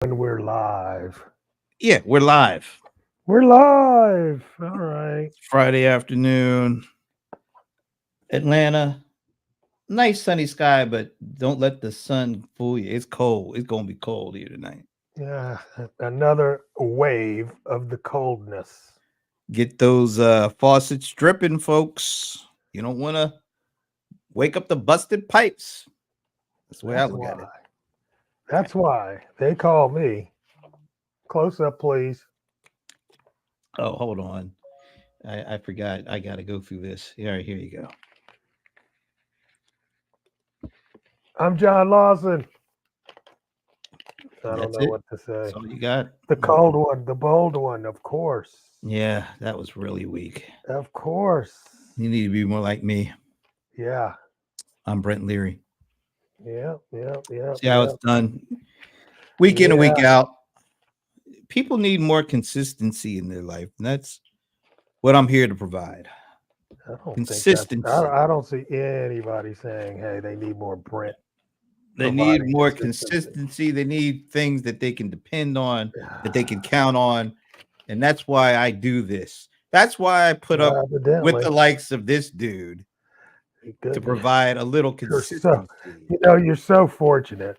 When we're live. Yeah, we're live. We're live. All right. Friday afternoon, Atlanta. Nice sunny sky, but don't let the sun fool you. It's cold. It's gonna be cold here tonight. Yeah, another wave of the coldness. Get those faucets dripping, folks. You don't want to wake up the busted pipes. That's the way I That's look at why. it. That's why they call me. Close up, please. Oh, hold on. I forgot. I got to go through this. All right, here you go. I'm John Lawson. I don't That's know it. what to That's say. all you got. The cold one, the bold one, of course. Yeah, that was really weak. Of course. You need to be more like me. Yeah. I'm Brent Leary. Yep. Yep. Yep. See how it's Yep. done week in and week Yeah. out. People need more consistency in their life, and that's what I'm here to provide. I don't think that's. Consistency. I don't see anybody saying, "Hey, they need more Brent They need providing more consistency." consistency. They need things that they can depend on, that they can count on, and that's why I do this. That's why I put up with Evidently, the likes of this dude to goodness, provide a little you're so consistency. you're so fortunate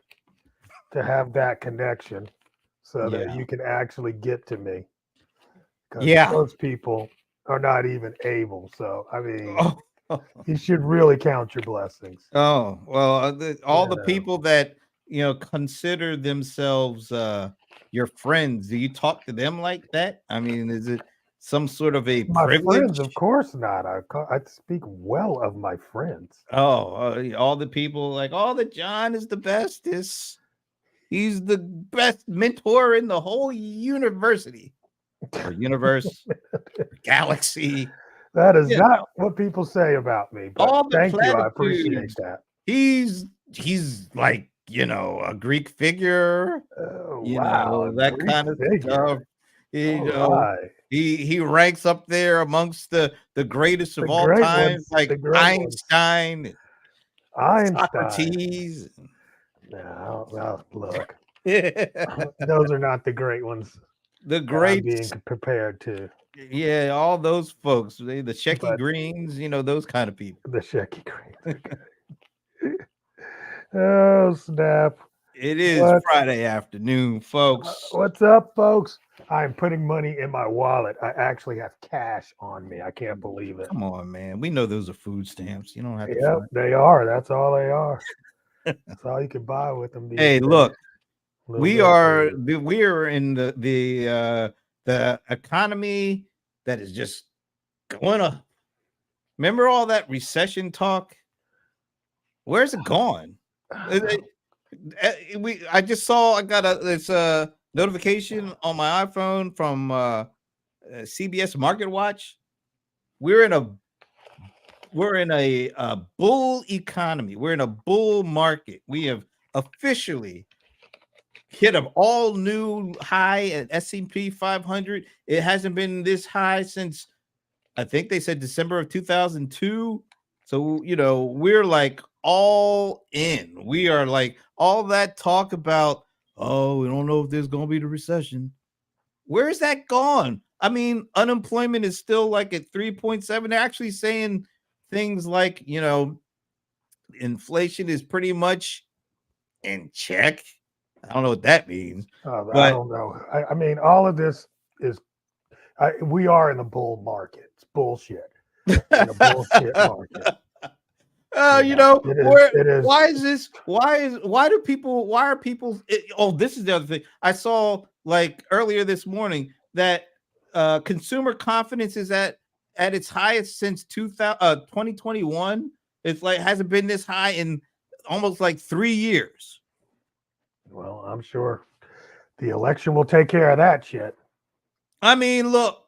to have that connection, so that Yeah. you can actually get to me. Because Yeah. most people are not even able. So I mean, Oh, you should really count your blessings. oh well, You all the know, people that consider themselves your friends. Do you talk to them like that? I mean, is it some sort of a my friends, of privilege? course not. I speak well of my friends. Oh, all the people like, oh, the John is the bestest. He's the best mentor in the whole university or universe, or galaxy. That is You not know, what people say about me, but all the thank you. I appreciate platitudes. that. He's like a Greek figure, Oh, wow, a that Greek kind of figure. stuff. You All know, right. he ranks up there amongst the greatest of The all great time, ones. like The great ones. Einstein, Einstein. Socrates. No, well, look, The those are not the great ones that I'm being greats, prepared to. yeah, all those folks, the Shecky But Greens, those kind of people. the Shecky Greens are good. Oh, snap. It is What? Friday afternoon, folks. What's up, folks? I'm putting money in my wallet. I actually have cash on me. I can't believe it. Come on, man. We know those are food stamps. You don't have to Yep, front. they are. That's all they are. That's all you can buy with them these Hey, days. look, A little we bit of are food. we are in the economy that is just going to. Remember all that recession talk? Where's it gone? I just saw I got this notification on my iPhone from CBS Market Watch. We're in a bull economy. We're in a bull market. We have officially hit an all new high at S&P 500. It hasn't been this high since I think they said December of 2002. So, we're like all in. We are like all that talk about, oh, we don't know if there's going to be the recession. Where's that gone? I mean, unemployment is still like at 3.7. They're actually saying things like, inflation is pretty much in check. I don't know what that means, I but don't know. I mean, all of this is. We are in the bull market. It's bullshit. We're in a bullshit market. It is. where It is. why is this? Why are people oh, this is the other thing. I saw like earlier this morning that consumer confidence is at its highest since 2021. It's like hasn't been this high in almost like 3 years. Well, I'm sure the election will take care of that shit. I mean, look,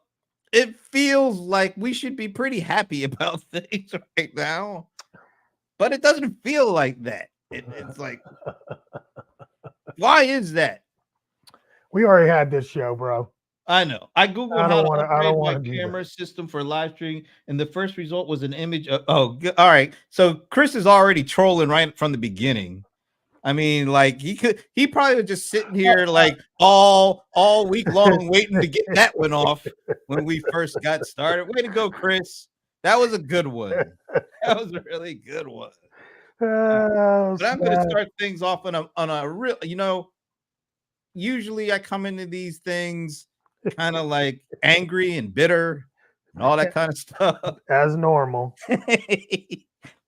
it feels like we should be pretty happy about things right now, but it doesn't feel like that. It's like, why is that? We already had this show, bro. I know. I googled I how don't to want to. I don't upgrade my want to do camera this. system for live streaming, and the first result was an image of. Oh, all right. So Chris is already trolling right from the beginning. I mean, like he probably was just sitting here like all week long waiting to get that one off when we first got started. Way to go, Chris. That was a good one. That was a really good one. Oh, But I'm going to start things off on a real, usually I come into these things kind of like angry and bitter and all that kind of stuff. As normal.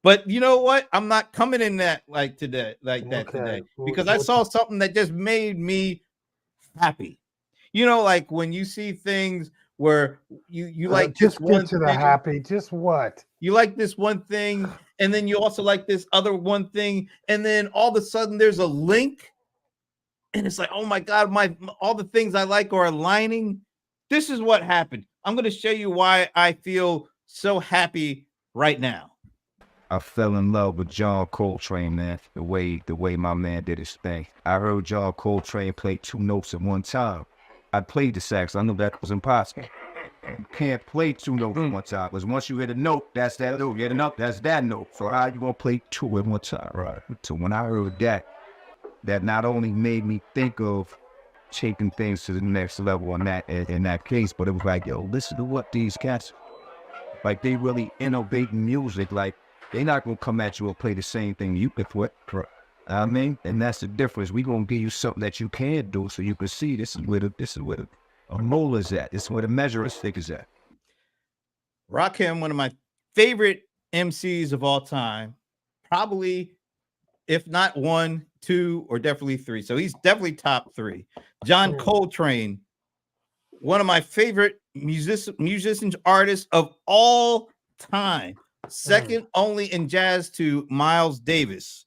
But you know what? I'm not coming in that like today, today, because I saw something that just made me happy. Like when you see things where you like just one get to the thing, happy. Just what? You like this one thing, and then you also like this other one thing, and then all of a sudden there's a link, and it's like, oh my God, all the things I like are aligning. This is what happened. I'm going to show you why I feel so happy right now. I fell in love with John Coltrane, man. The way my man did his thing. I heard John Coltrane play 2 notes at one time. I played the sax. I knew that was impossible. You can't play 2 notes at one time, because once you hit a note, that's that note. You hit a note, that's that note. So how you gonna play 2 at one time? Right. So when I heard that not only made me think of taking things to the next level in that case, but it was like, yo, listen to what these cats, like, they really innovate music. Like, they not gonna come at you and play the same thing you pick with. I mean, and that's the difference. We gonna give you something that you can do, so you can see this is where a mole is at. This is where the measure stick is at. Rakim, one of my favorite MCs of all time, probably, if not 1, 2, or definitely 3. So he's definitely top 3. John Coltrane, one of my favorite musicians, artists of all time. Second only in jazz to Miles Davis.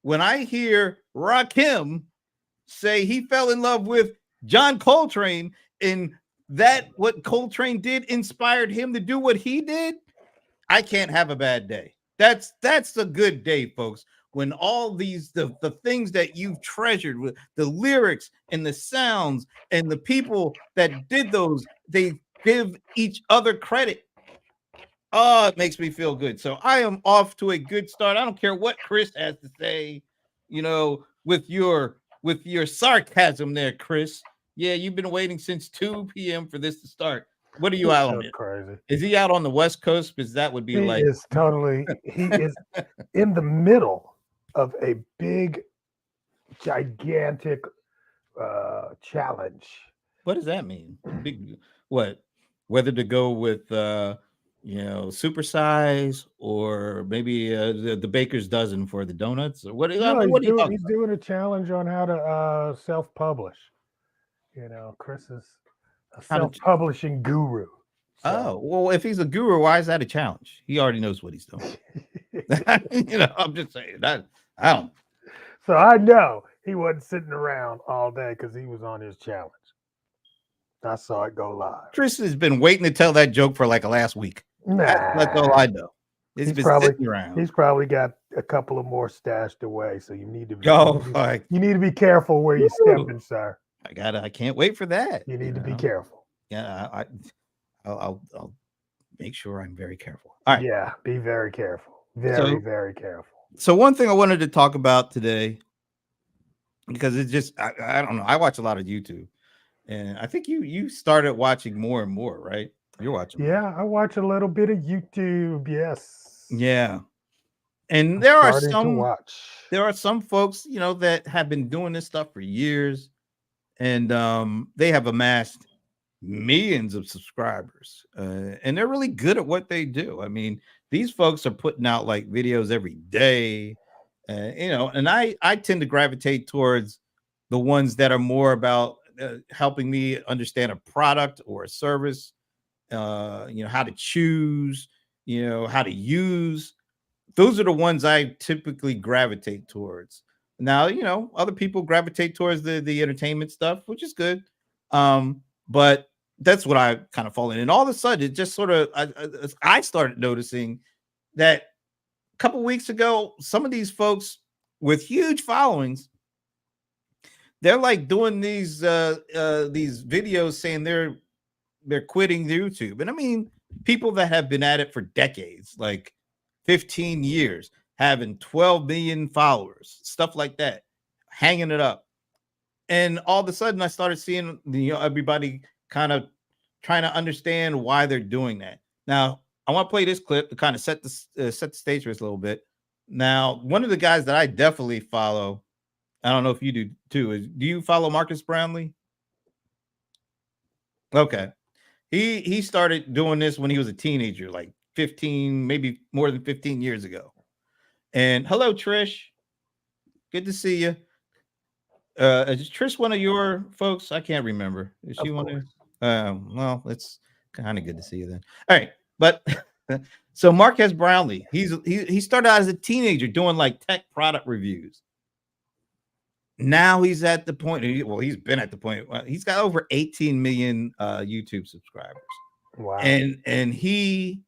When I hear Rakim say he fell in love with John Coltrane, and that what Coltrane did inspired him to do what he did, I can't have a bad day. That's a good day, folks. When all these the things that you've treasured, with the lyrics and the sounds and the people that did those, they give each other credit. Oh, it makes me feel good. So I am off to a good start. I don't care what Chris has to say, with your sarcasm there, Chris. Yeah, you've been waiting since 2 p.m. for this to start. What are you out on? Crazy. Is he out on the West Coast? Because that would be he is in the middle of a big, gigantic challenge. What does that mean? Big what? Whether to go with supersize, or maybe the baker's dozen for the donuts, or what? He's doing a challenge on how to self-publish. Chris is a self-publishing guru. So. Oh, well, if he's a guru, why is that a challenge? He already knows what he's doing. I'm just saying that. I don't. So I know he wasn't sitting around all day because he was on his challenge. I saw it go live. Chris has been waiting to tell that joke for like last week. Nah, that's all I know. He's been sitting around. He's probably got a couple of more stashed away, so you need to you need to be careful where you're stepping, sir. I can't wait for that. You need to be careful. Yeah, I'll make sure I'm very careful. All right. Yeah, be very careful. Very careful. So one thing I wanted to talk about today, because it's just I don't know. I watch a lot of YouTube, and I think you started watching more and more, right? You're watching. Yeah, I watch a little bit of YouTube. Yes. Yeah. And there are some folks, that have been doing this stuff for years, and they have amassed millions of subscribers, and they're really good at what they do. I mean, these folks are putting out like videos every day, and I tend to gravitate towards the ones that are more about helping me understand a product or a service, how to choose, how to use. Those are the ones I typically gravitate towards. Now, other people gravitate towards the entertainment stuff, which is good. But that's what I kind of fall in. And all of a sudden, it just sort of, I started noticing that a couple weeks ago, some of these folks with huge followings, they're like doing these videos saying they're quitting YouTube. And I mean, people that have been at it for decades, like 15 years, having 12 million followers, stuff like that, hanging it up. And all of a sudden, I started seeing everybody kind of trying to understand why they're doing that. Now, I want to play this clip to kind of set the stage for us a little bit. Now, one of the guys that I definitely follow, I don't know if you do too, is do you follow Marcus Brownlee? Okay. He started doing this when he was a teenager, like 15, maybe more than 15 years ago. And hello, Trish. Good to see you. Is Trish one of your folks? I can't remember. Is she one of? Well, it's kind of good to see you then. All right, but so Marquez Brownlee, he started out as a teenager doing like tech product reviews. Now he's at the point. Well, he's been at the point. He's got over 18 million YouTube subscribers. Wow. And he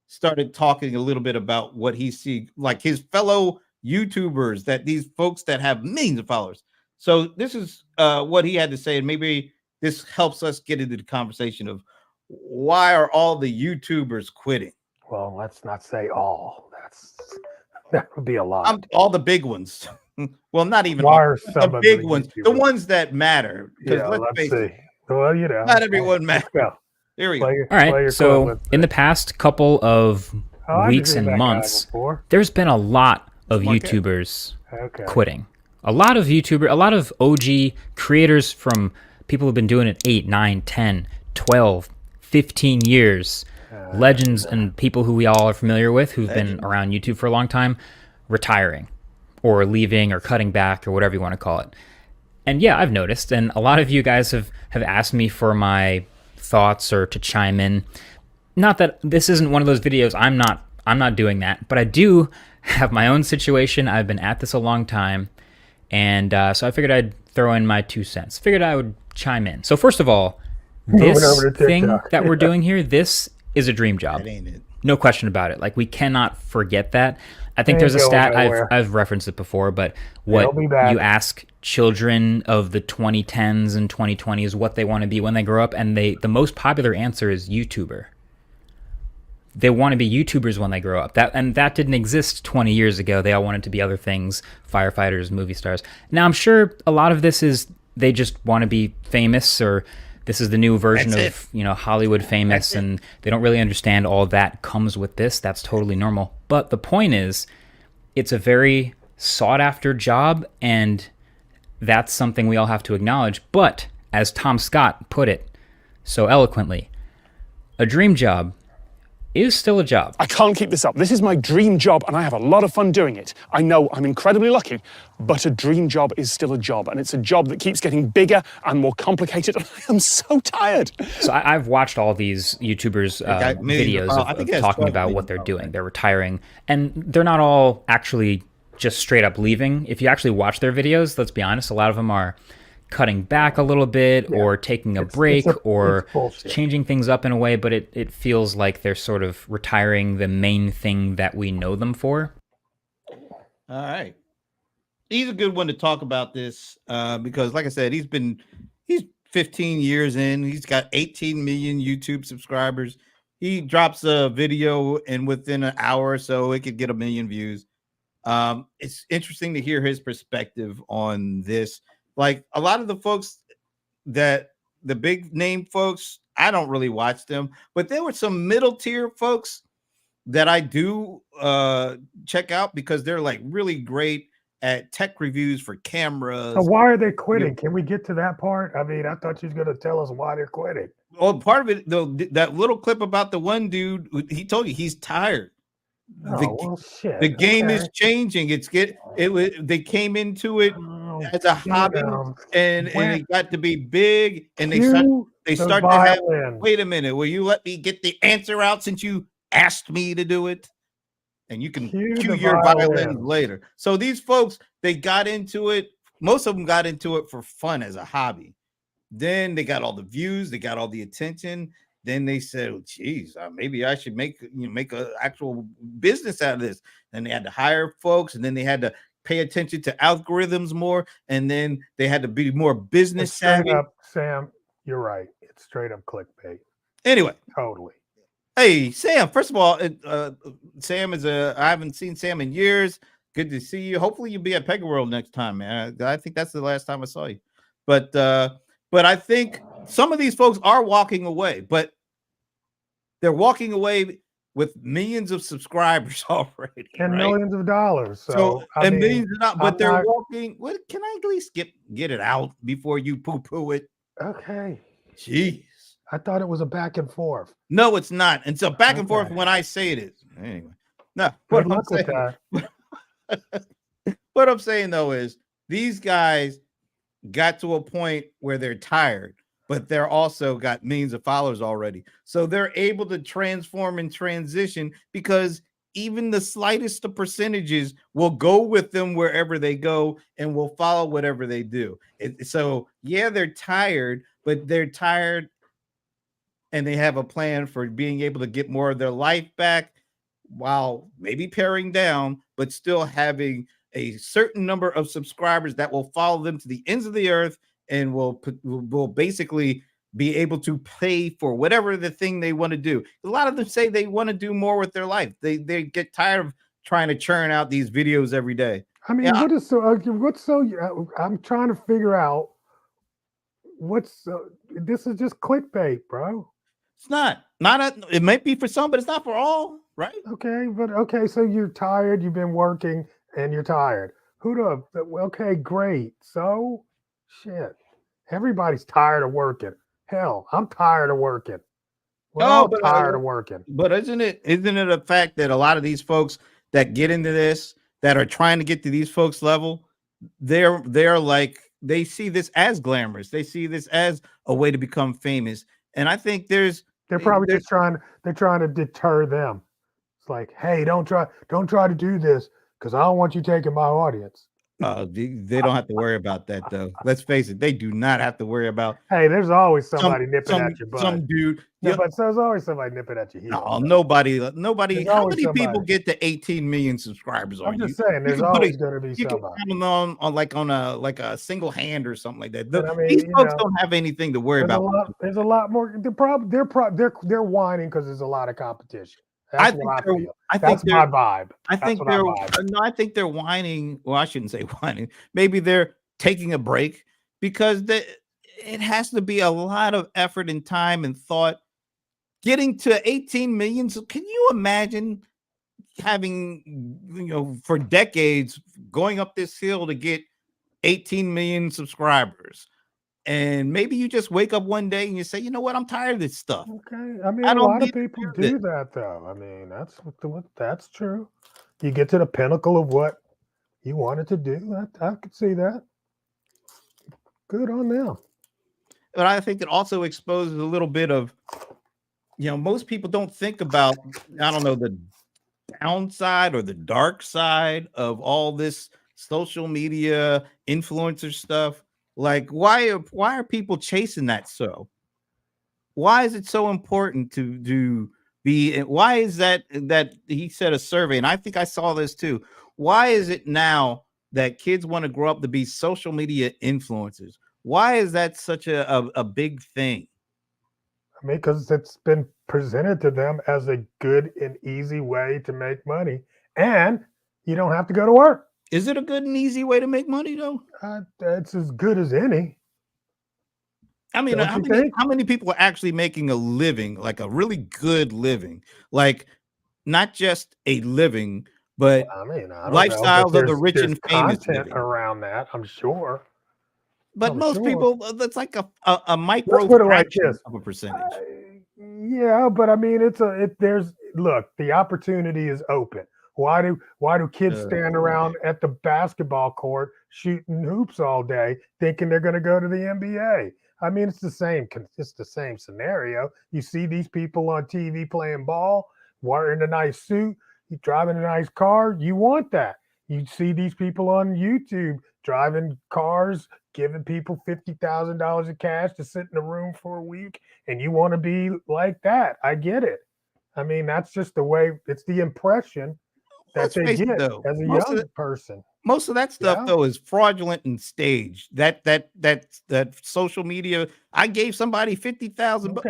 started talking a little bit about what he see, like his fellow YouTubers, that these folks that have millions of followers. So this is what he had to say, and maybe this helps us get into the conversation of why are all the YouTubers quitting? Well, let's not say all. That would be a lot. All the big ones. Well, not even why all, are some the of big the ones, YouTubers? the ones that matter. Yeah, let's see. Well, not everyone matters. Here we go. All right. So in the past couple of weeks and months, there's been a lot of YouTubers quitting. A lot of OG creators from people who've been doing it 8, 9, 10, 12, 15 years, legends and people who we all are familiar with who've been around YouTube for a long time, retiring or leaving or cutting back or whatever you want to call it. And yeah, I've noticed, and a lot of you guys have asked me for my thoughts or to chime in. Not that this isn't one of those videos, I'm not doing that, but I do have my own situation. I've been at this a long time, and so I figured I'd throw in my 2 cents. Figured I would chime in. So first of all, this thing that we're doing here, this is a dream job. That ain't it. No question about it. Like, we cannot forget that. I think there's a stat, I've referenced it before, but what you ask children of the 2010s and 2020s what they want to be when they grow up, and the most popular answer is YouTuber. They want to be YouTubers when they grow up. That didn't exist 20 years ago. They all wanted to be other things, firefighters, movie stars. Now, I'm sure a lot of this is they just want to be famous, or this is the new version of Hollywood famous, and they don't really understand all that comes with this. That's totally normal. But the point is, it's a very sought after job, and that's something we all have to acknowledge. But as Tom Scott put it so eloquently, a dream job is still a job. I can't keep this up. This is my dream job, and I have a lot of fun doing it. I know I'm incredibly lucky, but a dream job is still a job, and it's a job that keeps getting bigger and more complicated, and I am so tired. So I've watched all these YouTubers videos of talking about what they're doing. They're retiring, and they're not all actually just straight up leaving. If you actually watch their videos, let's be honest, a lot of them are cutting back a little bit, or taking a break, or changing things up in a way, but it feels like they're sort of retiring the main thing that we know them for. All right. He's a good one to talk about this because, like I said, he's 15 years in. He's got 18 million YouTube subscribers. He drops a video, and within an hour or so, it could get 1 million views. It's interesting to hear his perspective on this. Like, a lot of the folks the big name folks, I don't really watch them, but there were some middle tier folks that I do check out because they're like really great at tech reviews for cameras. So why are they quitting? Can we get to that part? I mean, I thought you was going to tell us why they're quitting. Well, part of it, though, that little clip about the one dude, he told you he's tired. Shit. The game is changing. They came into it as a hobby, and it got to be big, and they start to have. Wait a minute, will you let me get the answer out since you asked me to do it? And you can cue your violin later. So these folks, they got into it. Most of them got into it for fun as a hobby. Then they got all the views, they got all the attention. Then they said, "Oh, geez, maybe I should make an actual business out of this." And they had to hire folks, and then they had to pay attention to algorithms more, and then they had to be more business savvy. Up, Sam, you're right. It's straight up clickbait. Anyway, totally. Hey, Sam. First of all, Sam is I haven't seen Sam in years. Good to see you. Hopefully, you'll be at Pega World next time, man. I think that's the last time I saw you. But I think some of these folks are walking away, but they're walking away with millions of subscribers already and right? millions of dollars. So I mean, millions of dollars, but I'm they're not, walking. What can I at least get it out before you poo it? okay. Jeez. I thought it was a back and forth. No, it's not. It's a back and forth when I say it is. Anyway, no. Good luck with that. What I'm saying though is these guys got to a point where they're tired, but they're also got millions of followers already. So they're able to transform and transition because even the slightest of percentages will go with them wherever they go and will follow whatever they do. So yeah, they're tired, but they're tired and they have a plan for being able to get more of their life back while maybe paring down, but still having a certain number of subscribers that will follow them to the ends of the earth and will basically be able to pay for whatever the thing they want to do. A lot of them say they want to do more with their life. They get tired of trying to churn out these videos every day. I mean, Yeah. what's so? I'm trying to figure out this is just clickbait, bro. It's not it might be for some, but it's not for all, right? Okay, so you're tired, you've been working and you're tired. Okay, great. So shit. Everybody's tired of working. Hell, I'm tired of working. We're all tired of working. But isn't it a fact that a lot of these folks that get into this, that are trying to get to these folks level, they're like, they see this as glamorous. They see this as a way to become famous. And I think they're probably just trying to deter them. It's like, hey, don't try to do this because I don't want you taking my audience. They don't have to worry about that though. Let's face it, they do not have to worry about. Hey, there's always somebody nipping at your butt. Some dude. Yeah, but there's always somebody nipping at your heel. No, nobody. How many people get to 18 million subscribers on I'm just saying, there's always going to be somebody. You can on a single hand or something like that. These folks don't have anything to worry about. There's a lot more. They're whining because there's a lot of competition. That's what I feel. That's my vibe. I think they're whining. Well, I shouldn't say whining. Maybe they're taking a break because it has to be a lot of effort and time and thought getting to 18 million. So can you imagine having, for decades going up this hill to get 18 million subscribers? And maybe you just wake up one day and you say, you know what, I'm tired of this stuff. Okay. I mean, a lot of people do that though. I mean, that's true. You get to the pinnacle of what you wanted to do. I could see that. Good on them. But I think it also exposes a little bit of, most people don't think about, I don't know, the downside or the dark side of all this social media influencer stuff. Like, why are people chasing that? So why is it so important to be? Why is that he said a survey, and I think I saw this too. Why is it now that kids want to grow up to be social media influencers? Why is that such a big thing? I mean, because it's been presented to them as a good and easy way to make money, and you don't have to go to work. Is it a good and easy way to make money, though? It's as good as any. I mean, how many people are actually making a living, like a really good living, like not just a living, but lifestyles of the rich and famous around that? I'm sure. But most people, that's like a micro fraction of a percentage. Yeah, but I mean, look, the opportunity is open. Why do kids stand around at the basketball court shooting hoops all day thinking they're going to go to the NBA? I mean, it's the same scenario. You see these people on TV playing ball, wearing a nice suit, driving a nice car. You want that. You see these people on YouTube driving cars, giving people $50,000 of cash to sit in a room for a week, and you want to be like that. I get it. I mean, that's just the way. It's the impression that they get as a young person. Most of that stuff though is fraudulent and staged. That social media. I gave somebody 50,000, but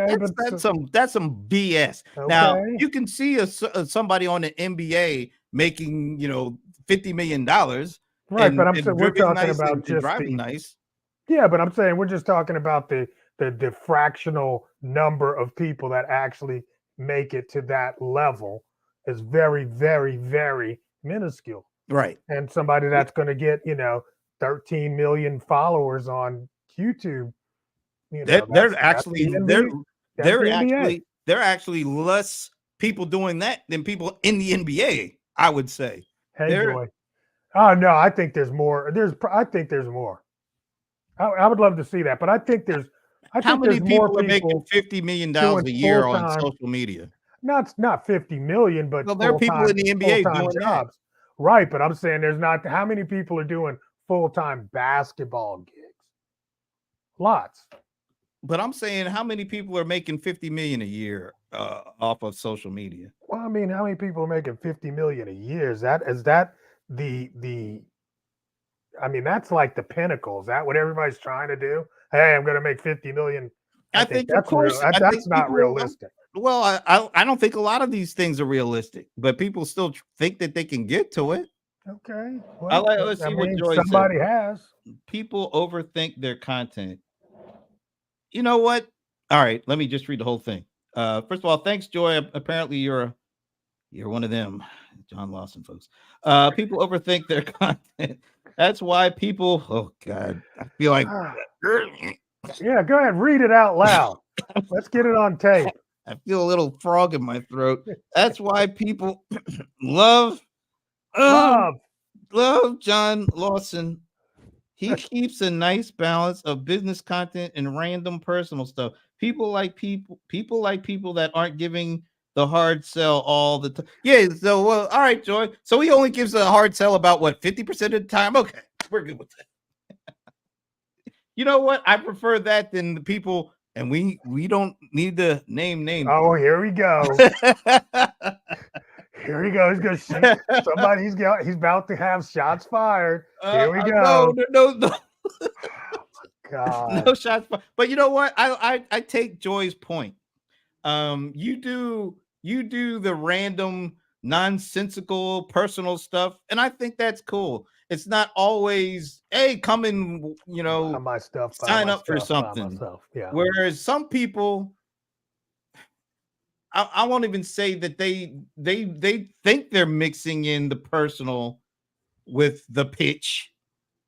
that's some BS. Okay. Now you can see somebody on the NBA making $50 million, right? But I'm saying we're talking about just driving nice. Yeah, but I'm saying we're just talking about the fractional number of people that actually make it to that level is very, very, very minuscule. Right. And somebody that's going to get, 13 million followers on YouTube, they're actually less people doing that than people in the NBA, I would say. Hey, Joy. Oh no, I think there's more. I think there's more. I would love to see that, but I think there's. How many people are making $50 million a year on social media? Not 50 million, but there are people in the NBA doing jobs. That. Right, but I'm saying there's not. How many people are doing full-time basketball gigs? Lots. But I'm saying how many people are making 50 million a year off of social media? Well, I mean, how many people are making 50 million a year? Is that the I mean, that's like the pinnacle. Is that what everybody's trying to do? Hey, I'm going to make 50 million. I think that's that's not realistic. Well, I don't think a lot of these things are realistic, but people still think that they can get to it. Okay. Well, let's see what Joy somebody has. People overthink their content. You know what? All right, let me just read the whole thing. First of all, thanks, Joy. Apparently, you're one of them, John Lawson, folks. People overthink their content. That's why people. Oh God, I feel like. Yeah, go ahead, read it out loud. Let's get it on tape. I feel a little frog in my throat. That's why people love John Lawson. He keeps a nice balance of business content and random personal stuff. People like people that aren't giving the hard sell all the time. Yeah, so well, all right, Joy. So he only gives a hard sell about what 50% of the time. Okay, we're good with that. You know what? I prefer that than the people, and we don't need to name names. Oh, here we go. Here he goes. He's going to shoot somebody. He's about to have shots fired. Here we go. No. God. No shots fired. But you know what? I take Joy's point. You do the random, nonsensical, personal stuff, and I think that's cool. It's not always, hey, come and my stuff, sign up for something. Yeah. Whereas some people, I won't even say that they think they're mixing in the personal with the pitch.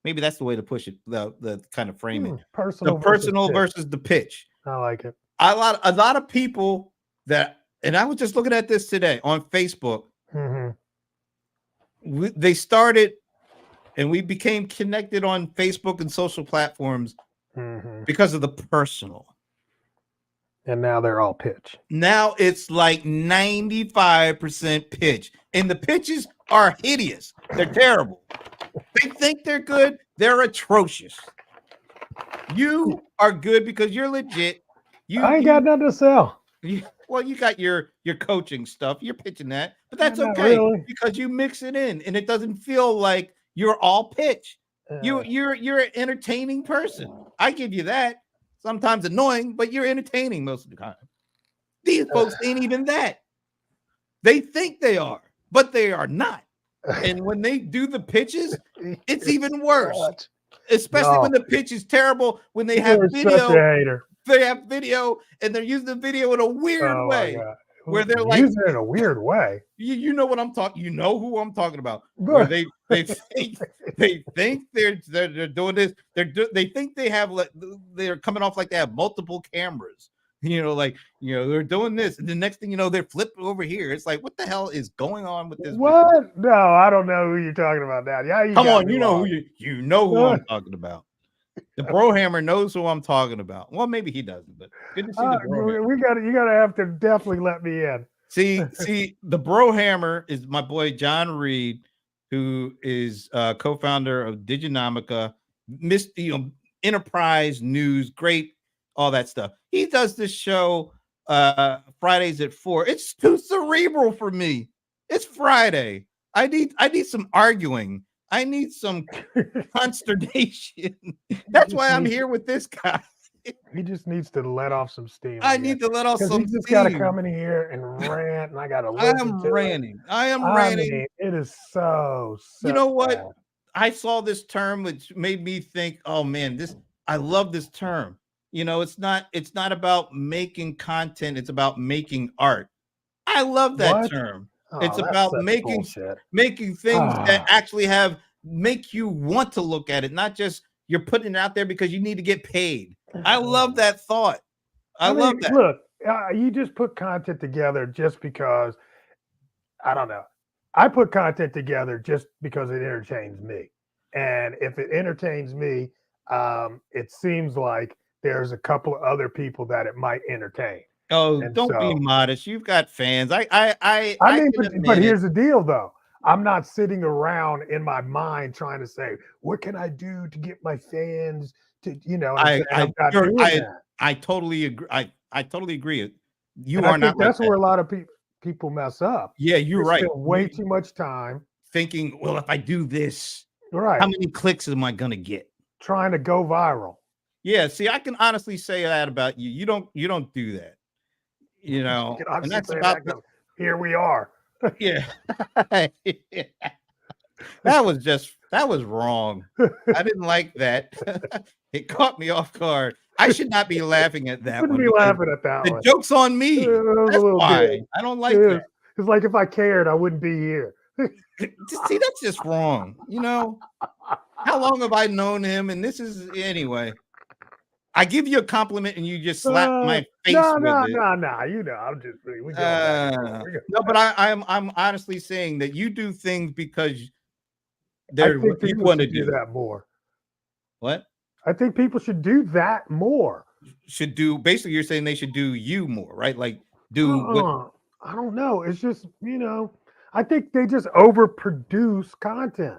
Maybe that's the way to push it. The kind of frame it. Personal versus the pitch. I like it. A lot of people that, and I was just looking at this today on Facebook. Mm-hmm. They started, and we became connected on Facebook and social platforms because of the personal. And now they're all pitch. Now it's like 95% pitch. And the pitches are hideous. They're terrible. They think they're good. They're atrocious. You are good because you're legit. I ain't got nothing to sell. You got your coaching stuff. You're pitching that. But that's okay because you mix it in and it doesn't feel like you're all pitch. You're an entertaining person. I give you that. Sometimes annoying, but you're entertaining most of the time. These folks ain't even that. They think they are, but they are not. And when they do the pitches, it's even worse. Especially when the pitch is terrible, when they have video. They have video and they're using the video in a weird way. Where they're like using it in a weird way. You know what I'm talking. You know who I'm talking about. Where they think they're doing this. They think they have they're coming off like they have multiple cameras. They're doing this, and the next thing you know, they're flipping over here. It's like, what the hell is going on with this? What? Video? No, I don't know who you're talking about now. Yeah, come on, you know who I'm talking about. The Brohammer knows who I'm talking about. Well, maybe he doesn't, but good to see the Brohammer. You gotta have to definitely let me in. See, the Brohammer is my boy John Reed, who is co-founder of Diginomica, Enterprise News, great, all that stuff. He does this show Fridays at 4. It's too cerebral for me. It's Friday. I need some arguing. I need some consternation. That's why I'm here with this guy. He just needs to let off some steam. I need to let off some He just steam. got to come in here and rant, and I got to listen I am to ranting. it. I am ranting. Mean, it is so you know what? bad. I saw this term, which made me think, oh man, I love this term. You know, it's not about making content, it's about making art. I love that term. Oh, it's about making things that actually make you want to look at it, not just you're putting it out there because you need to get paid. I love that thought. I love that. Look, you just put content together just because, I don't know. I put content together just because it entertains me. And if it entertains me, it seems like there's a couple of other people that it might entertain. Oh, don't be modest. You've got fans. I mean, but here's the deal, though. I'm not sitting around in my mind trying to say, what can I do to get my fans to, you know, I totally agree. I totally agree. That's where a lot of people mess up. Yeah, you're right. Spend way too much time thinking, well, if I do this, right, how many clicks am I gonna get? Trying to go viral. Yeah, see, I can honestly say that about you. You don't do that. You know, and that's about here we are. Yeah. That was wrong. I didn't like that. It caught me off guard. I should not be laughing at that. Be laughing at that. The joke's on me. That's why I don't like that. It's like if I cared, I wouldn't be here. See, that's just wrong. You know, how long have I known him? And this is anyway. I give you a compliment and you just slap my face with it. No. You know, I'm just no, but I'm honestly saying that you do things because they're what you want to do that more. What? I think people should do that more. Basically, you're saying they should do you more, right? Like what? I don't know. It's just, you know, I think they just overproduce content.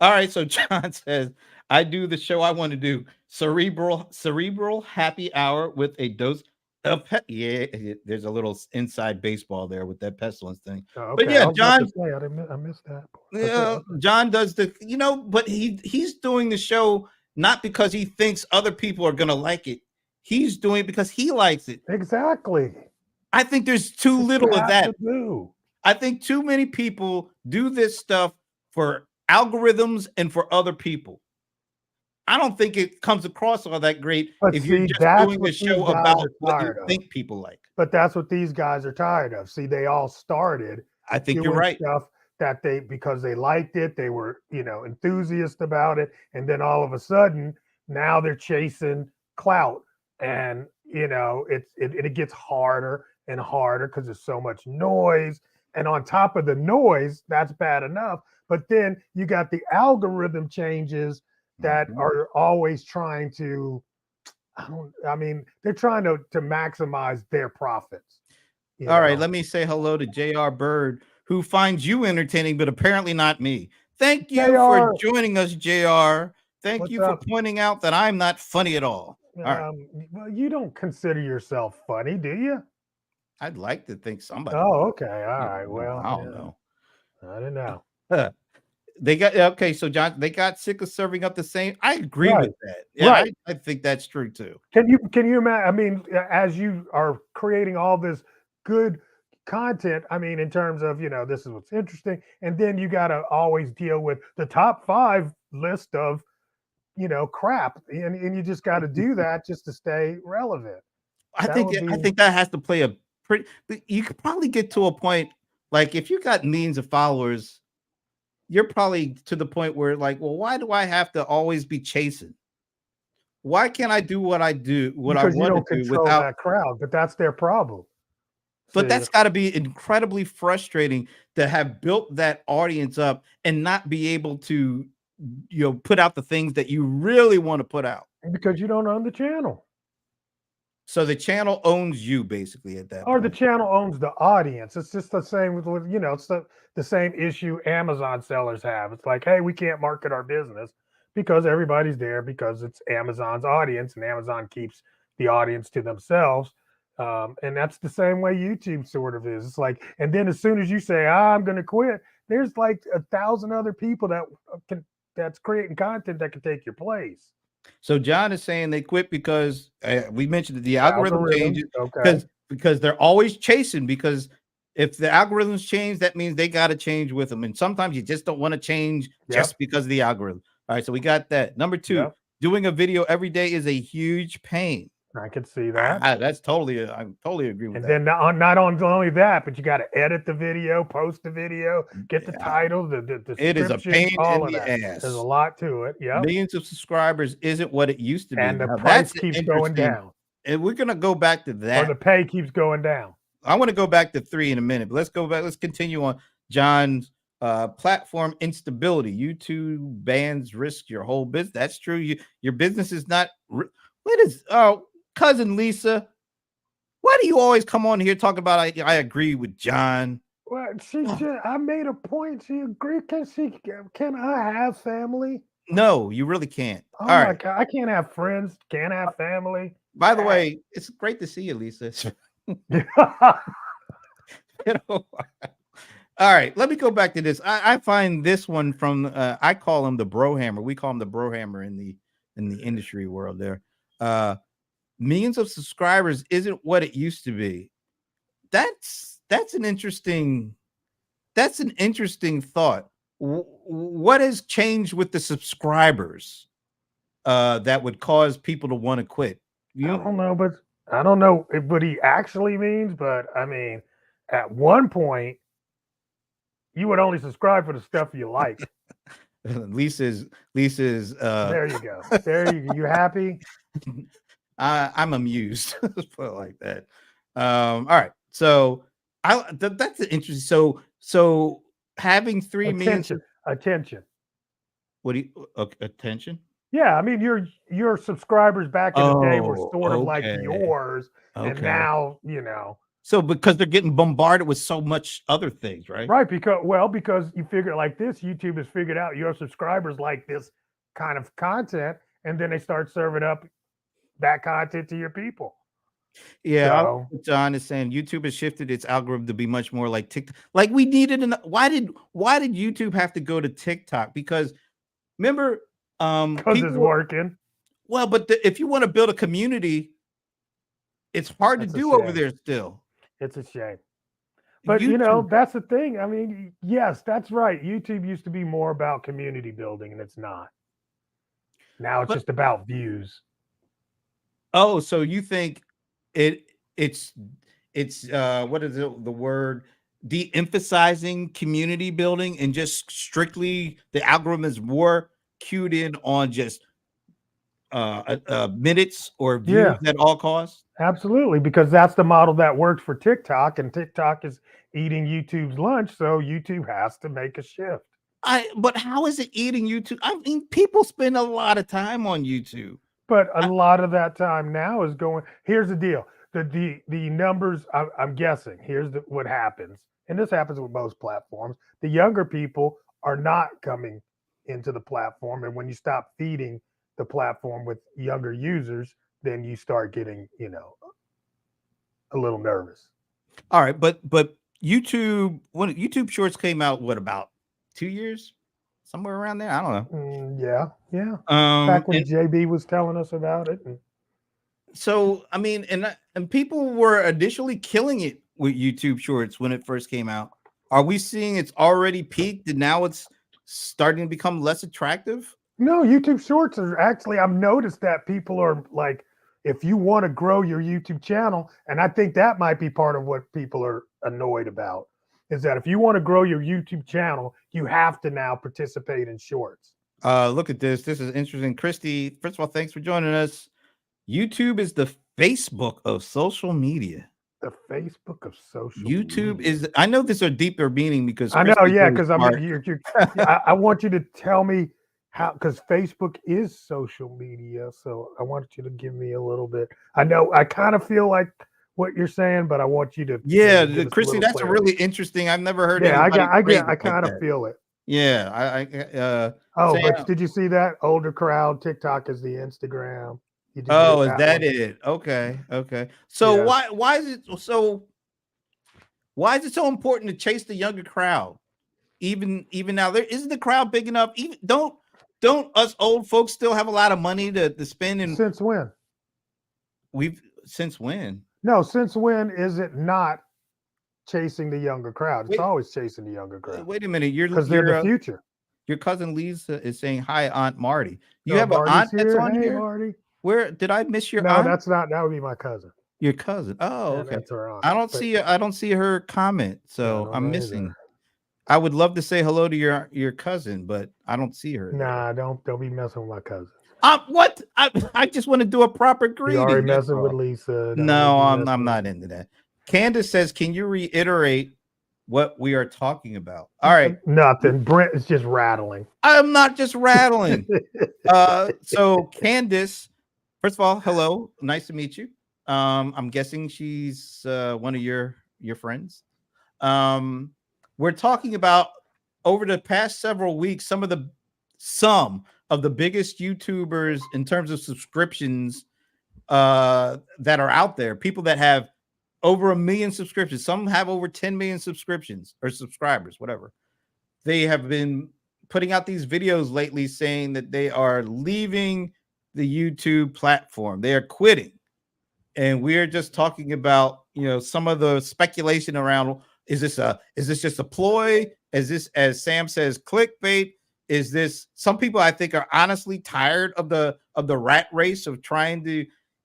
All right, so John says, I do the show I want to do. Cerebral happy hour with a dose of yeah, there's a little inside baseball there with that pestilence thing. Okay. But yeah, John, I missed that. Yeah, John does but he's doing the show not because he thinks other people are gonna like it. He's doing it because he likes it. Exactly. I think there's too little of that. I think too many people do this stuff for algorithms and for other people. I don't think it comes across all that great if you're just doing a show about what you think people like. But that's what these guys are tired of. See, they all started. I think you're right. Stuff that because they liked it, they were, you know, enthusiast about it, and then all of a sudden, now they're chasing clout, and you know, it gets harder and harder because there's so much noise, and on top of the noise, that's bad enough. But then you got the algorithm changes that are always trying to, they're trying to maximize their profits. All right, let me say hello to JR Bird, who finds you entertaining, but apparently not me. Thank you for joining us, JR. Thank you for pointing out that I'm not funny at all. Well, you don't consider yourself funny, do you? I'd like to think somebody. Oh, okay. All right. Well, I don't know. I don't know. So John, they got sick of serving up the same. I agree with that. Yeah, right. I think that's true too. Can you imagine? I mean, as you are creating all this good content, I mean, in terms of, you know, this is what's interesting, and then you got to always deal with the top 5 list of, you know, crap, and you just got to do that just to stay relevant. I think that has to play a pretty. You could probably get to a point like if you got millions of followers, you're probably to the point where like, well, why do I have to always be chasing? Why can't I do what I do, I want to do without that crowd? But that's their problem. But that's got to be incredibly frustrating to have built that audience up and not be able to, you know, put out the things that you really want to put out. Because you don't own the channel. So the channel owns you basically at that point. The channel owns the audience. It's just the same with you know, it's the same issue Amazon sellers have. It's like, hey, we can't market our business because everybody's there because it's Amazon's audience, and Amazon keeps the audience to themselves. And that's the same way YouTube sort of is. It's like, and then as soon as you say, I'm going to quit, there's like 1,000 other people that's creating content that can take your place. So John is saying they quit because we mentioned that the algorithm changes because they're always chasing, because if the algorithms change, that means they got to change with them. And sometimes you just don't want to change just because of the algorithm. All right, so we got that. Number two, doing a video every day is a huge pain. I can see that. I totally agree with that. And then not only that, but you got to edit the video, post the video, get the title, the description. It is a pain all in of the that. ass. There's a lot to it. Yeah. Millions of subscribers isn't what it used to be. And the price keeps going down. And we're gonna go back to that. Or the pay keeps going down. I want to go back to 3 in a minute, but let's go back. Let's continue on John's platform instability. YouTube bans risk your whole business. That's true. Your business is not. What is? Oh, cousin Lisa, why do you always come on here talking about? I agree with John. Well, I made a point. She agreed. Can I have family? No, you really can't. Oh all right. God, I can't have friends. Can't have family. By the way, it's great to see you, Lisa. All right, let me go back to this. I find this one from I call him the bro hammer. We call him the bro hammer in the industry world there. Millions of subscribers isn't what it used to be. That's an interesting thought. What has changed with the subscribers that would cause people to want to quit? I don't know, but I don't know what he actually means, but I mean, at one point, you would only subscribe for the stuff you like. Lisa's there you go. There you go. You happy? I'm amused. Let's put it like that. All right. So that's interesting. So having 3 million attention. What do you attention? Yeah, I mean your subscribers back in the day were sort of like yours, and now So because they're getting bombarded with so much other things, right? Right, because you figure like this, YouTube has figured out your subscribers like this kind of content, and then they start serving up that content to your people. Yeah, so, John is saying YouTube has shifted its algorithm to be much more like TikTok. Like we needed why did YouTube have to go to TikTok? Because remember, because it's working. Well, but if you want to build a community, it's hard to do over there still. It's a shame. But YouTube, that's the thing. I mean, yes, that's right. YouTube used to be more about community building, and it's not. Now it's just about views. Oh, so you think it's what is the word? De-emphasizing community building and just strictly the algorithm is more cued in on just minutes or views at all costs? Absolutely, because that's the model that worked for TikTok, and TikTok is eating YouTube's lunch, so YouTube has to make a shift. But how is it eating YouTube? I mean, people spend a lot of time on YouTube. But a lot of that time now is going. Here's the deal: the numbers. I'm guessing. Here's what happens, and this happens with most platforms. The younger people are not coming into the platform, and when you stop feeding the platform with younger users, then you start getting, a little nervous. All right, but YouTube, when YouTube Shorts came out, what, about 2 years? Somewhere around there? I don't know. Yeah. Back when JB was telling us about it. So, I mean, and people were initially killing it with YouTube Shorts when it first came out. Are we seeing it's already peaked and now it's starting to become less attractive? No, YouTube Shorts are actually, I've noticed that people are like, if you want to grow your YouTube channel, and I think that might be part of what people are annoyed about, is that if you want to grow your YouTube channel, you have to now participate in Shorts. Look at this. This is interesting. Christy, first of all, thanks for joining us. YouTube is the Facebook of social media. The Facebook of social YouTube media. is, I know this is a deeper meaning because I know, yeah, because I mean, I want you to tell me how, because Facebook is social media. So I want you to give me a little bit. I know I kind of feel like what you're saying, but I want you to. Yeah, Christy, that's clarity. A really interesting. I've never heard. Yeah, I kind of feel it. Yeah, but did you see that older crowd? TikTok is the Instagram. Oh, is that it? Okay. So why is it so important to chase the younger crowd? even now, there isn't the crowd big enough. Even don't us old folks still have a lot of money to spend? And since when? Since when? No, since when is it not chasing the younger crowd? It's always chasing the younger crowd. Wait a minute, because they're the future. Your cousin Lisa is saying hi, Aunt Marty. You Oh, have an aunt that's on hey, here? Marty. Where did I miss your No, aunt? that's not. That would be my cousin. Your cousin. Oh, Yeah, okay. that's her aunt. I don't see her comment, so I'm missing. I would love to say hello to your cousin, but I don't see her. Nah, don't be messing with my cousin. What? I just want to do a proper greeting. You already messing with Lisa. No, I'm not into that. Candace says, can you reiterate what we are talking about? All right. Nothing. Brent is just rattling. I'm not just rattling. So Candace, first of all, hello. Nice to meet you. I'm guessing she's one of your friends. We're talking about over the past several weeks, some of the biggest YouTubers in terms of subscriptions that are out there. People that have over 1 million subscriptions. Some have over 10 million subscriptions or subscribers, whatever. They have been putting out these videos lately saying that they are leaving the YouTube platform. They are quitting. And we're just talking about, some of the speculation around, is this just a ploy? Is this, as Sam says, clickbait? Is this, some people I think are honestly tired of the rat race of trying to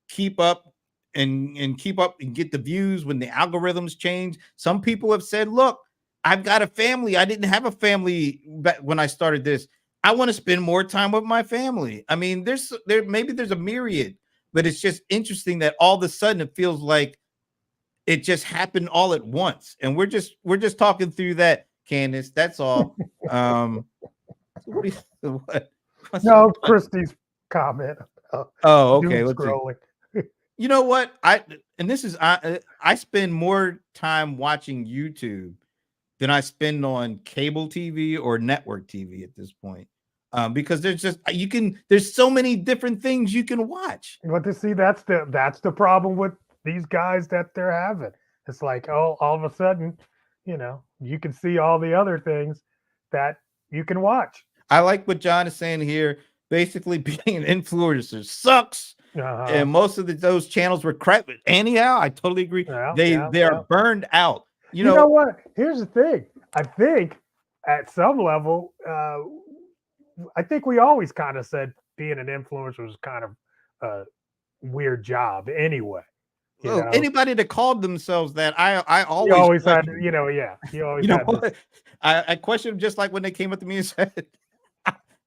keep up and get the views when the algorithms change. Some people have said, look, I've got a family. I didn't have a family back when I started this. I want to spend more time with my family. I mean, maybe there's a myriad, but it's just interesting that all of a sudden it feels like it just happened all at once. And we're just talking through that, Candace. That's all. No, Christy's comment. Oh, okay. Let's scrolling. You know what? I spend more time watching YouTube than I spend on cable TV or network TV at this point. Because there's so many different things you can watch. But to see, that's the problem with these guys that they're having. It's like, all of a sudden, you can see all the other things that you can watch. I like what John is saying here. Basically, being an influencer sucks. And most of those channels were crap. Anyhow, I totally agree. They are burned out. You know what? Here's the thing. I think at some level, I think we always kind of said being an influencer was kind of a weird job anyway. Anybody that called themselves that, I always had, yeah. You always had I questioned them just like when they came up to me and said,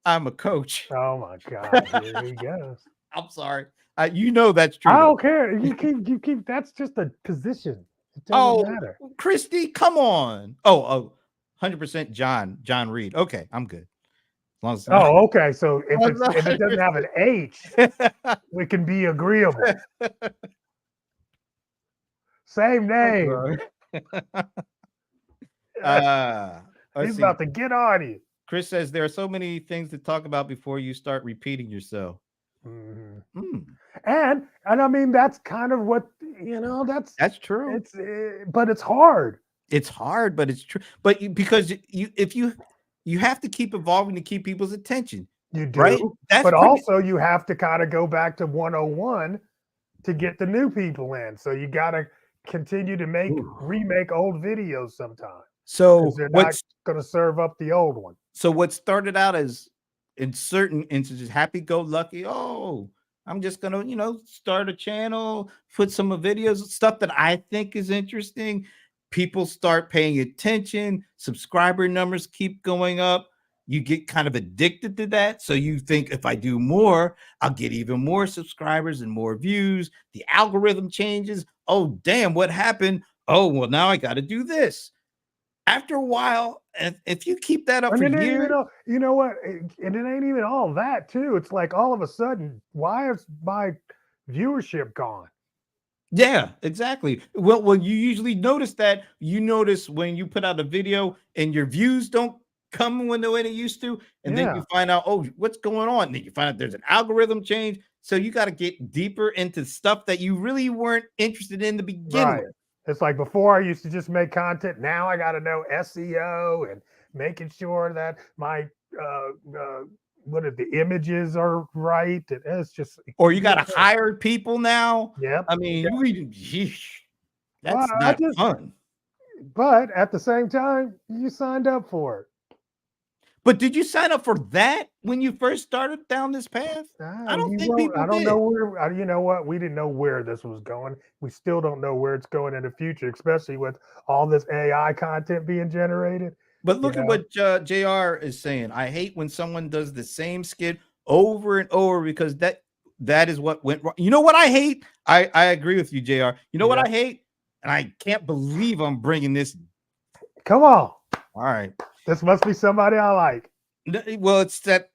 I'm a coach. Oh my God. Here he goes. I'm sorry. That's true. I don't care. You keep. That's just a position. It doesn't matter. Christy, come on. 100% John Reed. Okay, I'm good. As long as okay. So if it doesn't have an H, we can be agreeable. Same name. He's about to get on you. Chris says there are so many things to talk about before you start repeating yourself. Mm-hmm. And I mean, that's kind of what that's true. But it's hard. It's hard, but it's true. But because you have to keep evolving to keep people's attention. You do, right? But also you have to kind of go back to 101 to get the new people in. So you got to continue to remake old videos sometimes. So they're not going to serve up the old one. So what started out as, in certain instances, happy-go-lucky, I'm just going to, start a channel, put some videos, stuff that I think is interesting. People start paying attention. Subscriber numbers keep going up. You get kind of addicted to that. So you think, if I do more, I'll get even more subscribers and more views. The algorithm changes. Oh, damn, what happened? Oh, well, now I got to do this. After a while, if you keep that up for years, you know what? And it ain't even all that too. It's like all of a sudden, why is my viewership gone? Yeah, exactly. Well, when you usually notice that, you notice when you put out a video and your views don't come when it used to, and then you find out, what's going on? And then you find out there's an algorithm change. So you got to get deeper into stuff that you really weren't interested in to begin with. It's like before I used to just make content. Now I got to know SEO and making sure that my the images are right. It's just, or you got to hire people now. Yep. I mean, that's Well, not fun. But at the same time, you signed up for it. But did you sign up for that when you first started down this path? I don't think people I don't did. know where. You know what? We didn't know where this was going. We still don't know where it's going in the future, especially with all this AI content being generated. But look at what JR is saying. I hate when someone does the same skit over and over because that is what went wrong. You know what I hate? I agree with you, JR. You know what I hate? And I can't believe I'm bringing this. Come on. All right. This must be somebody I like. Well, it's that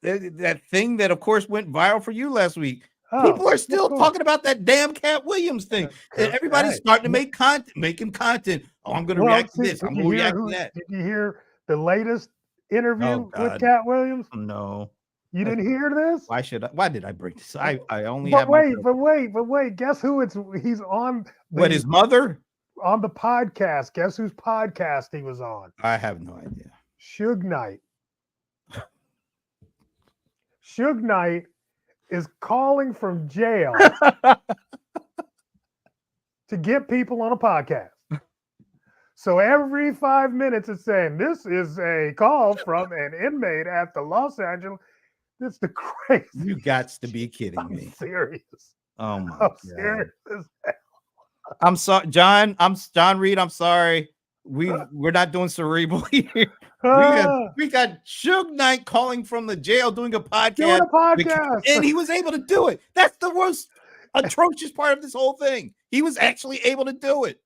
thing that, of course, went viral for you last week. People are still talking about that damn Cat Williams thing. And everybody's starting to make content, making content. Oh, I'm going to react to this. I'm going to react to that. Did you hear the latest interview with Cat Williams? No. You didn't hear this? Why did I bring this? I only have. But wait. Guess who he's on? His mother? On the podcast. Guess whose podcast he was on? I have no idea. Suge Knight. Suge Knight is calling from jail to get people on a podcast. So every 5 minutes it's saying, this is a call from an inmate at the Los Angeles. This is the crazy. You got to be kidding me. I'm serious. Oh my God. Serious. I'm sorry, John Reed. I'm sorry. We're not doing cerebral here. We got Suge Knight calling from the jail doing a podcast. And he was able to do it. That's the most atrocious part of this whole thing. He was actually able to do it.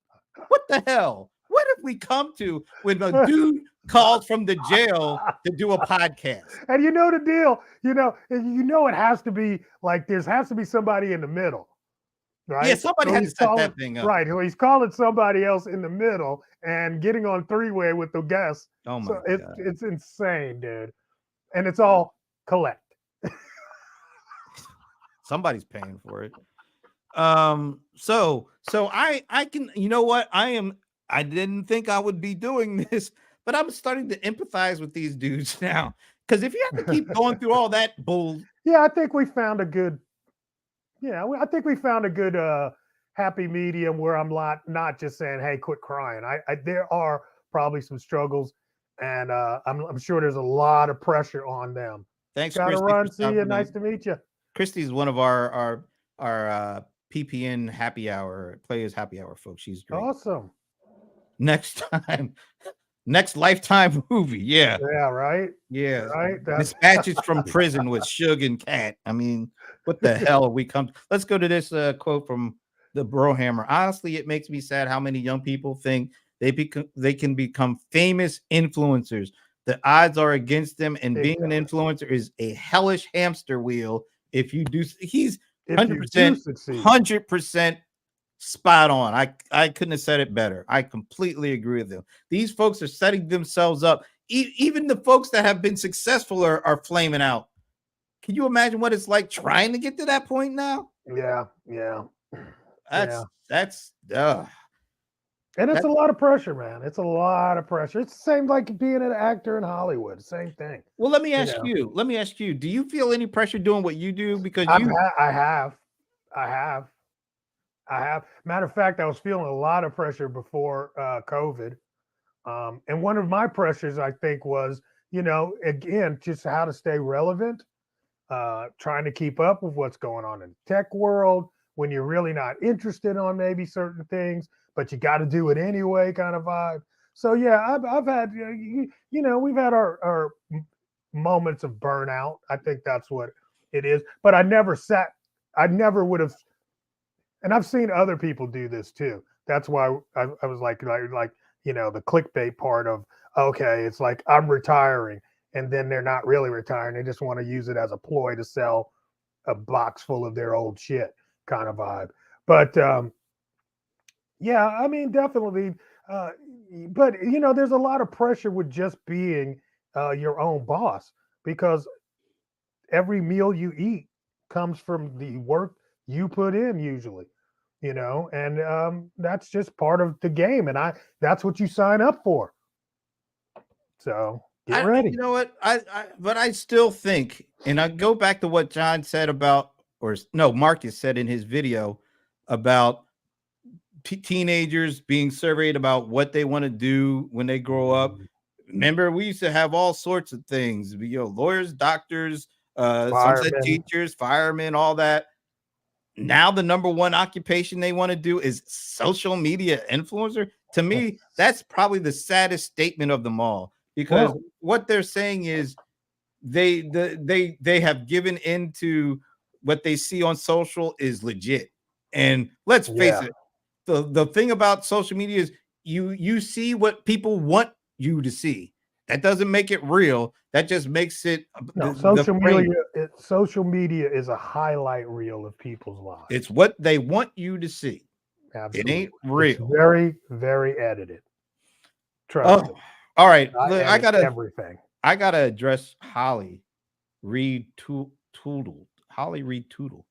What the hell? What have we come to when a dude called from the jail to do a podcast? And you know the deal. You know it has to be like there has to be somebody in the middle. Right? Yeah, somebody had to set that thing up. Right. He's calling somebody else in the middle and getting on three-way with the guests. Oh my God. It's insane, dude. And it's all collect. Somebody's paying for it. So I can, you know what? I didn't think I would be doing this, but I'm starting to empathize with these dudes now. Because if you have to keep going through all that bull. Yeah, I think we found a good. Yeah, I think we found a good happy medium where I'm not just saying, "Hey, quit crying." There are probably some struggles, and I'm sure there's a lot of pressure on them. Thanks, Gotta run. See you. Nice to meet you. Christy's one of our PPN happy hour players happy hour folks. She's great. Awesome. Next time. Next Lifetime movie, yeah. Yeah, right? Yeah. Right? Dispatches from Prison with Suge and Cat. I mean, what the hell are we come? Let's go to this quote from the Brohammer. Honestly, it makes me sad how many young people think they can become famous influencers. The odds are against them, and being an influencer is a hellish hamster wheel. If you do, he's 100% spot on. I couldn't have said it better. I completely agree with them. These folks are setting themselves up. Even the folks that have been successful are flaming out. Can you imagine what it's like trying to get to that point now? Yeah. That's and it's a lot of pressure, man. It's a lot of pressure. It's the same like being an actor in Hollywood. Same thing. Well, let me ask you. Do you feel any pressure doing what you do? Because I have. Matter of fact, I was feeling a lot of pressure before COVID. And one of my pressures, I think, was, again, just how to stay relevant, trying to keep up with what's going on in the tech world when you're really not interested on maybe certain things, but you got to do it anyway kind of vibe. So, yeah, I've had, we've had our moments of burnout. I think that's what it is. But I never would have. And I've seen other people do this too. That's why I was like, the clickbait part of, okay, it's like I'm retiring, and then they're not really retiring. They just want to use it as a ploy to sell a box full of their old shit kind of vibe. But yeah, I mean, definitely. But there's a lot of pressure with just being your own boss, because every meal you eat comes from the work you put in usually. And that's just part of the game. And that's what you sign up for. So Get ready. You know what? But I still think, and I go back to what John said about, or no, Marcus said in his video about teenagers being surveyed about what they want to do when they grow up. Remember, we used to have all sorts of things, lawyers, doctors, some said teachers, firemen, all that. Now the number one occupation they want to do is social media influencer. To me, that's probably the saddest statement of them all, because what they're saying is they have given into what they see on social is legit. And let's face it, the thing about social media is you see what people want you to see. That doesn't make it real. That just makes it social media is a highlight reel of people's lives. It's what they want you to see. Absolutely. It ain't real. It's very, very edited. Trust me. All right. Look, I gotta everything. I gotta address Holly Reed Tootle. Holly Reed Tootle.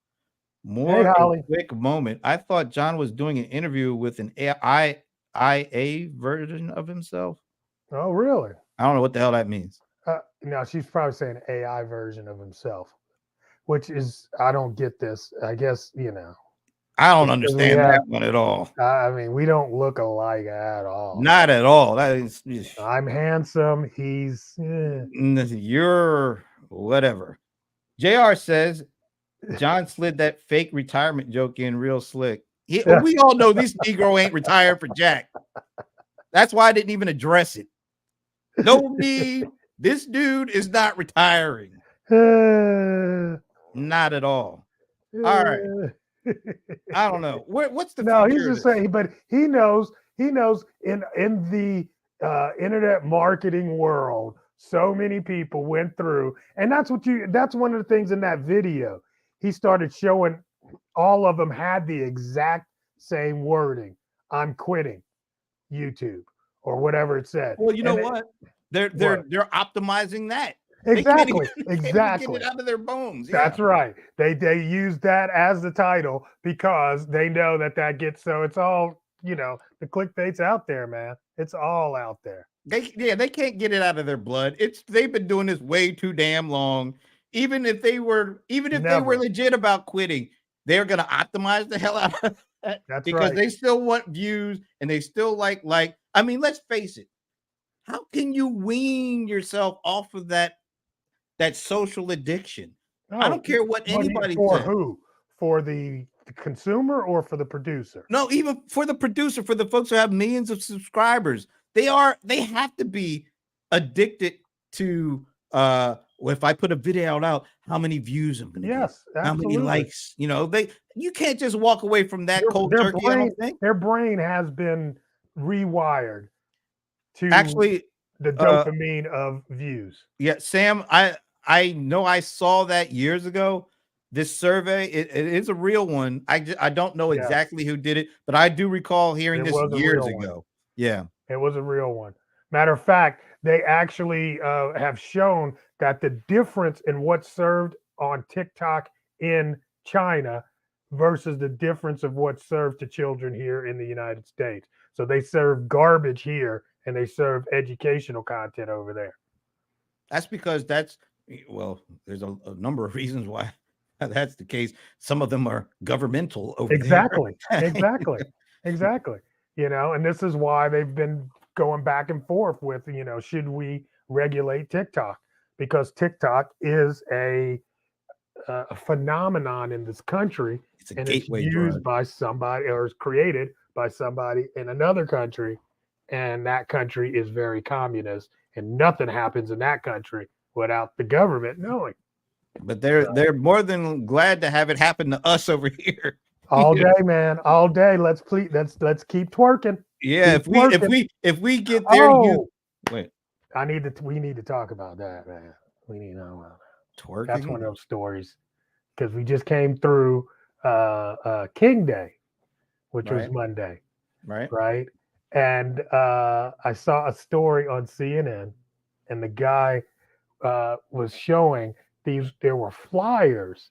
More a quick moment. I thought John was doing an interview with an IA version of himself. Oh, really? I don't know what the hell that means. No, she's probably saying AI version of himself, which is, I don't get this. I guess, I don't understand that one at all. I mean, we don't look alike at all. Not at all. That is, I'm handsome. He's you're whatever. JR says John slid that fake retirement joke in real slick. We all know this Negro ain't retired for jack. That's why I didn't even address it. No need. This dude is not retiring. Not at all. All right. I don't know. What's the no? He's just saying, but he knows in the internet marketing world, so many people went through, and that's one of the things in that video. He started showing all of them had the exact same wording. I'm quitting YouTube or whatever it said. Well, you know what? They're optimizing that. Exactly. They get it out of their bones. Yeah. That's right. They use that as the title because they know that gets, so it's all, the clickbait's out there, man. It's all out there. They can't get it out of their blood. They've been doing this way too damn long. Even if they were legit about quitting, they're gonna optimize the hell out of that. That's because right. They still want views and they still like. I mean, let's face it. How can you wean yourself off of that social addiction? I don't care what anybody for says. Who? For the consumer or for the producer? No, even for the producer, for the folks who have millions of subscribers, they have to be addicted to if I put a video out, how many views I'm gonna get, how many likes, you can't just walk away from that cold turkey. I don't think their brain has been rewired to actually the dopamine of views. Yeah, Sam, I know I saw that years ago. This survey, it is a real one. I don't know exactly who did it, but I do recall hearing this years ago. Yeah, it was a real one. Matter of fact, they actually have shown that the difference in what's served on TikTok in China versus the difference of what's served to children here in the United States. So they serve garbage here and they serve educational content over there. That's because there's a number of reasons why that's the case. Some of them are governmental over there. Exactly. And this is why they've been going back and forth with, should we regulate TikTok? Because TikTok is a phenomenon in this country, and it's used by somebody or is created by somebody in another country, and that country is very communist, and nothing happens in that country without the government knowing. But they're more than glad to have it happen to us over here. All day, man. All day. Let's keep twerking. Yeah, if we get there, wait. We need to talk about that, man. We need to know about that. Twerking. That's one of those stories because we just came through King Day, which was Monday. Right. And I saw a story on CNN, and the guy was showing there were flyers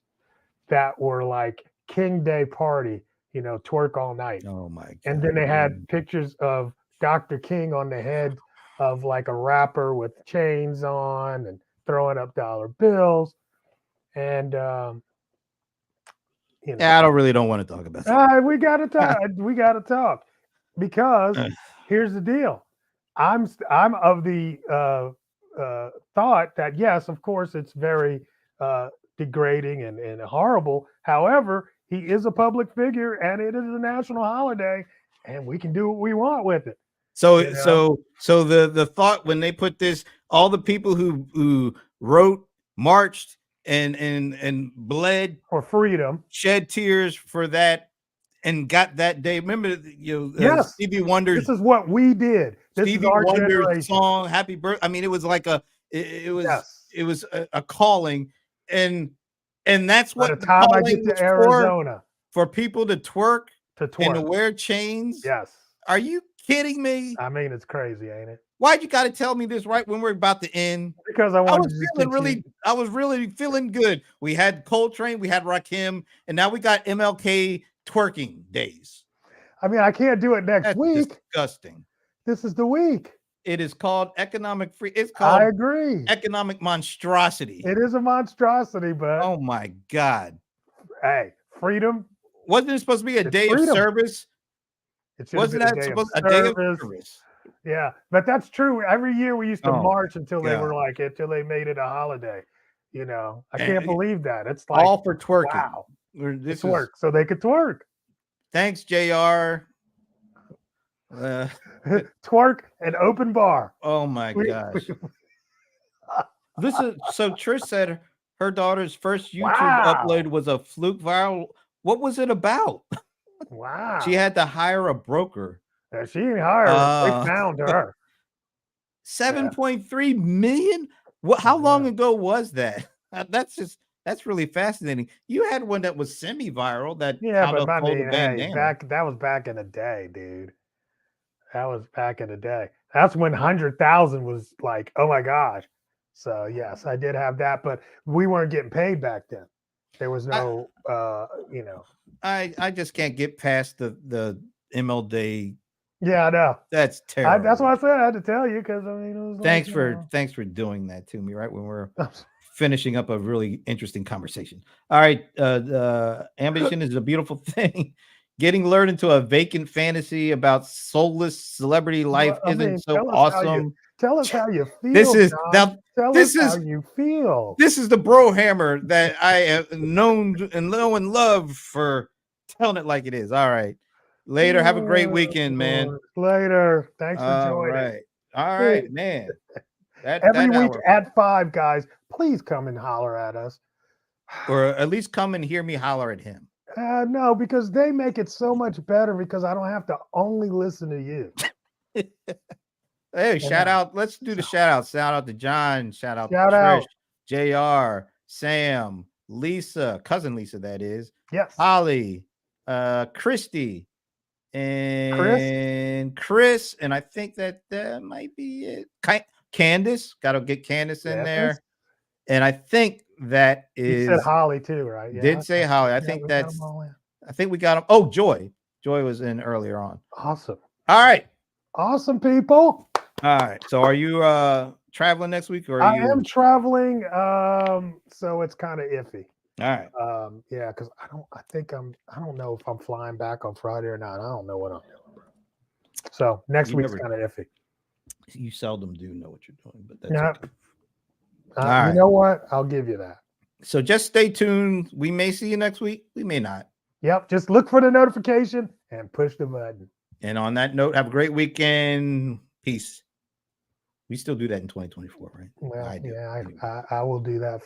that were like King Day party, twerk all night. Oh my God. And then they had pictures of Dr. King on the head of like a rapper with chains on and throwing up dollar bills. And you know, Yeah, I don't want to talk about that. we gotta talk. We gotta talk because here's the deal. I'm of the thought that yes, of course, it's very degrading and horrible. However, he is a public figure, and it is a national holiday, and we can do what we want with it. So You know? so the thought when they put this, all the people who wrote, marched, and bled For freedom, shed tears for that, and got that day. Remember, yes, Stevie Wonder's this is what we did. This Stevie is our Wonder's generation. song, "Happy Birthday." I mean, it was like it was Yes. it was a calling, and that's By what the the time I calling get to was Arizona for people to twerk to and to twerk, wear chains. yes. Are you kidding me? I mean, it's crazy, ain't it? Why'd you got to tell me this right when we're about to end? Because I I wanted was to feeling get you- really, I was really feeling good. We had Coltrane, we had Rakim, and now we got MLK twerking days. I mean, I can't do it next That's week. disgusting. This is the week. It is called economic free. It's I called agree. economic monstrosity. It is a monstrosity, but Oh my God. hey, freedom. Wasn't it supposed to be a It's day freedom. of service? It should have Wasn't been that a supposed day a day of service. service? Yeah, but that's true. Every year we used to Oh, march until they were God. like until they made it a holiday. You know, I And can't believe that. It's like All for twerking. wow, This it's work so they could twerk, Thanks, JR. twerk and open bar. Oh my We- gosh. This is so Trish said her daughter's first YouTube Wow. upload was a fluke viral. What was it about? Wow, She had to hire a broker. She didn't hire her. They Uh, found her. 7.3 million? What how long Yeah. ago was that? That's really fascinating. You had one that was semi-viral that Yeah, how but to I fold a mean, hey, bandana. that was back in the day, dude. That was back in the day. That's when 100,000 was like, oh my gosh. So yes, I did have that, but we weren't getting paid back then. There was no, you know. I just can't get past the MLD. Yeah, I know. That's terrible. That's why I said I had to tell you because I mean, it was Thanks like, thanks for doing that to me right when we're know. finishing up a really interesting conversation. All right, ambition is a beautiful thing. Getting lured into a vacant fantasy about soulless celebrity life I mean, isn't so tell us how you- awesome. Tell us how you feel. This is John. now. Tell this us how is- you feel. This is the bro hammer that I have known and love for telling it like it is. All right, later. Have a great weekend, man. Later. Thanks for All joining. right, all right, man. Every that week hour- at 5, guys, please come and holler at us. or at least come and hear me holler at him. No, because they make it so much better because I don't have to only listen to you. Hey, shout out. Let's do the shout out. Shout out to John. Shout out Shout to out. Trish, JR, Sam, Lisa, cousin Lisa, that is, Yes. Holly, Christy, and Chris. And I think that might be it. Candace, got to get Candace in Yes. there. And I think that You is said Holly too, right? did say Holly. I Yeah, think we got that's 'em all in. I think we got him. Oh, Joy. Joy was in earlier on. Awesome. All right. Awesome, people. All right. So are you traveling next week or I are you am traveling, so it's kind of iffy. all right? Yeah, because I don't know if I'm flying back on Friday or not. I don't know what I'm doing, bro. So next You week's never- kind of iffy. You seldom do know what you're doing, but that's Yeah. okay. You right. know what? I'll give you that. So just stay tuned. We may see you next week. We may not. Yep. Just look for the notification and push the button. And on that note, have a great weekend. Peace. We still do that in 2024, right? Well, I do. yeah, Anyway. I will do that